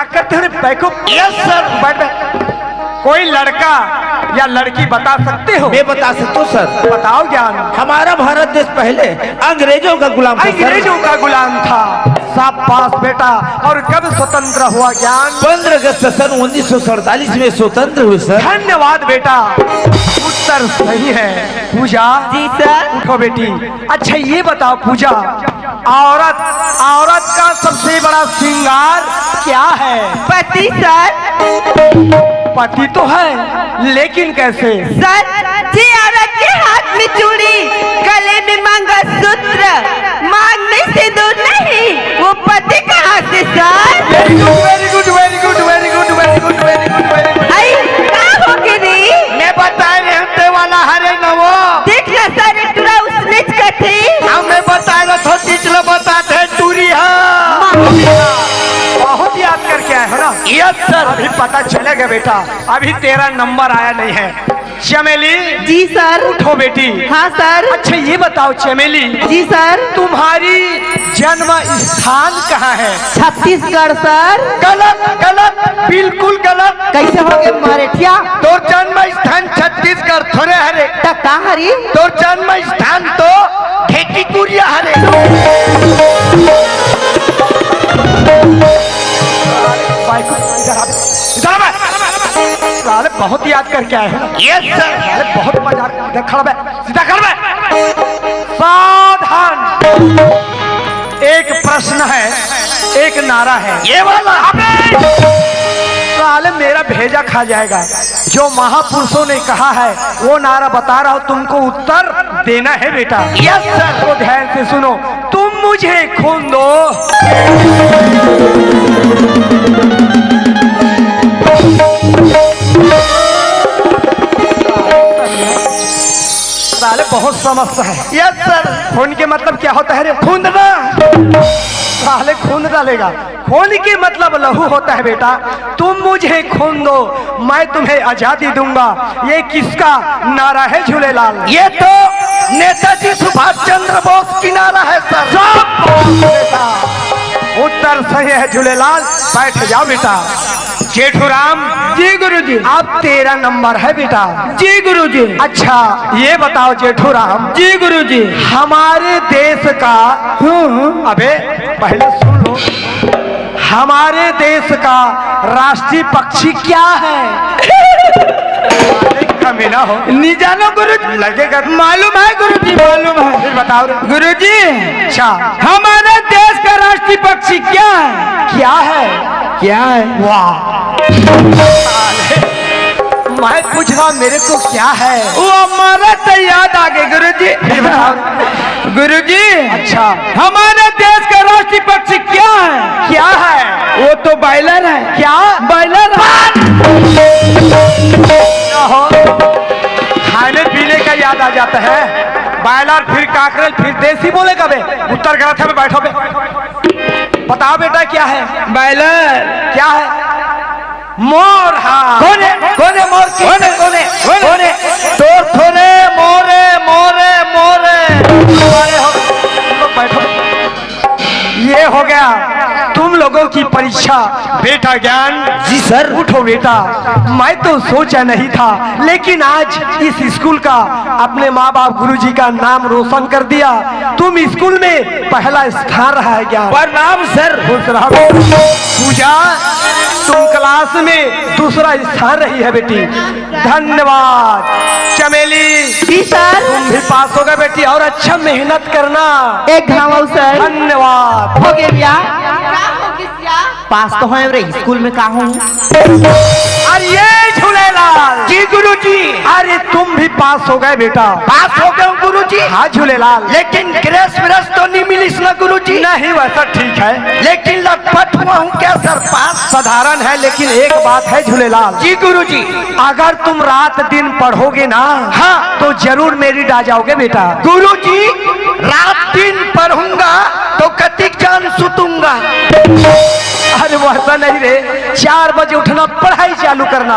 क्या करते हो रे बैकअप? Yes sir. बैठ बैठ। कोई लड़का या लड़की बता सकते हो? मैं बता सकता हूँ सर। बताओ ज्ञान। हमारा भारत देश पहले अंग्रेजों का गुलाम था सर। अंग्रेजों का गुलाम था। शाबाश बेटा। और कब स्वतंत्र हुआ ज्ञान? 15 अगस्त सन 1947 में स्वतंत्र हुए सर। धन्यवाद बेटा, उत्तर सही है। पूजा जी सर। उठो बेटी। अच्छा ये बताओ पूजा, औरत का सबसे बड़ा श्रृंगार क्या है? पति सर। पति तो है, लेकिन कैसे? सर जी औरत के हाथ में चूड़ी, गले में मंगलसूत्र, मांग में सिंदूर नहीं, वो पति कहाँ से sir? Very good very good very good very good very good very good very good. आई कहाँ हो गिरी? मैं बता रहे वाला हरे नवो। देख ना सर इतना उसने कथी। हमें बता रहा था टीचर बताते चूड़ी है। बहुत याद करके आए हो ना? Yes sir. अभी पता चलेगा बेटा, अभी तेरा नंबर आया नहीं है। चमेली जी सर। उठो बेटी। हाँ सर। अच्छा ये बताओ चमेली, जी सर। तुम्हारी जन्म स्थान कहाँ है? छत्तीसगढ़ सर। गलत गलत बिल्कुल गलत। कैसे हो गए मरेठिया? तो जन्म स्थान छत्तीसगढ़ थोड़े हरे। कहाँ हरी? तो जन्म स्थान तो ठेकीपुरिया हरे। साले बहुत याद करके आए हैं। Yes sir. साले बहुत मजा इधर खड़ा है, सीधा खड़ा है। सावधान। एक प्रश्न है, एक नारा है। ये वाला। साले मेरा भेजा खा जाएगा। जो महापुरुषों ने कहा है वो नारा बता रहा हूँ, तुमको उत्तर देना है बेटा। Yes sir. तो ध्यान से सुनो। तुम मुझे खून दो, साले बहुत समस्या है। Yes sir. खून के मतलब क्या होता है रे? खूंदना। साले खून डालेगा। खून के मतलब लहू होता है बेटा। तुम मुझे खून दो, मैं तुम्हें आजादी दूंगा। ये किसका नारा है झूलेलाल? ये तो नेताजी सुभाष चंद्र बोस की नारा है सर। बेटा उत्तर सही है झूलेलाल। बैठ जाओ बेटा। जेठूराम। जी गुरुजी। अब तेरा नंबर है बेटा। जी गुरुजी। अच्छा ये बताओ जेठूराम, जी गुरुजी। हमारे देश का, अबे पहले सुन लो, हमारे देश का राष्ट्रीय पक्षी क्या है? कमीना हो। नहीं जानो गुरुजी? लगेगा मालूम है गुरुजी, मालूम है। फिर बताओ रे। गुरुजी अच्छा हमारे देश का राष्ट्रीय पक्षी क्या है? क्या है? क्या है? वाह मैं पूछ रहा हूं, मेरे को क्या है? वो हमारा तो याद आ गए गुरुजी। फिर बताओ। गुरुजी अच्छा हमारे देश का राष्ट्रीय पक्षी क्या है? क्या है? वो तो बायलर है। क्या? बायलर हो खाने पीने का याद आ जाता है। बायलर, फिर काकरेल, फिर देसी बोले कबे? उत्तर गलत है। बैठो बे। बताओ बेटा क्या है? बायलर क्या है? मोर। हाँ कौन है? कौन है मोर? कौन है? कौन है? कौन है? तो थोड़े मोरे मोरे मोरे अरे हो। तुम लोग बैठो। ये हो गया तुम लोगों की परीक्षा। बेटा ज्ञान। जी सर। उठो बेटा। मैं तो सोचा नहीं था, लेकिन आज इस स्कूल का अपने माँ बाप गुरुजी का नाम रोशन कर दिया। तुम स्कूल में पहला स्थान रहा है ज्ञान। प्रणाम सर। खुश रहो। पूजा तुम क्लास में दूसरा स्थान रही है बेटी। धन्यवाद। चमेली जी सर। तुम भी पास हो गए बेटी, और अच्छा मेहनत करना। एक घाव सर। धन्यवाद। हो गए भैया। पास तो है रे, स्कूल में कहा हूँ? अरे ये झूलेलाल। जी गुरुजी। अरे तुम भी पास हो गए बेटा। पास हो गए गुरुजी। हाँ झूलेलाल। लेकिन ग्रेस व्रेस तो नहीं मिली ना गुरुजी? नहीं वैसा ठीक है, लेकिन लटपट हुआ हूँ क्या सर? पास साधारण है, लेकिन एक बात है झूलेलाल। जी गुरुजी। अगर तुम रात दिन पढ़ोगे ना, हाँ, तो जरूर मेरिट आ जाओगे बेटा। गुरुजी रात दिन पढ़ूंगा तो कतिक जान सुतूंगा। अरे वैसा नहीं रे, 4 बजे उठना, पढ़ाई चालू करना।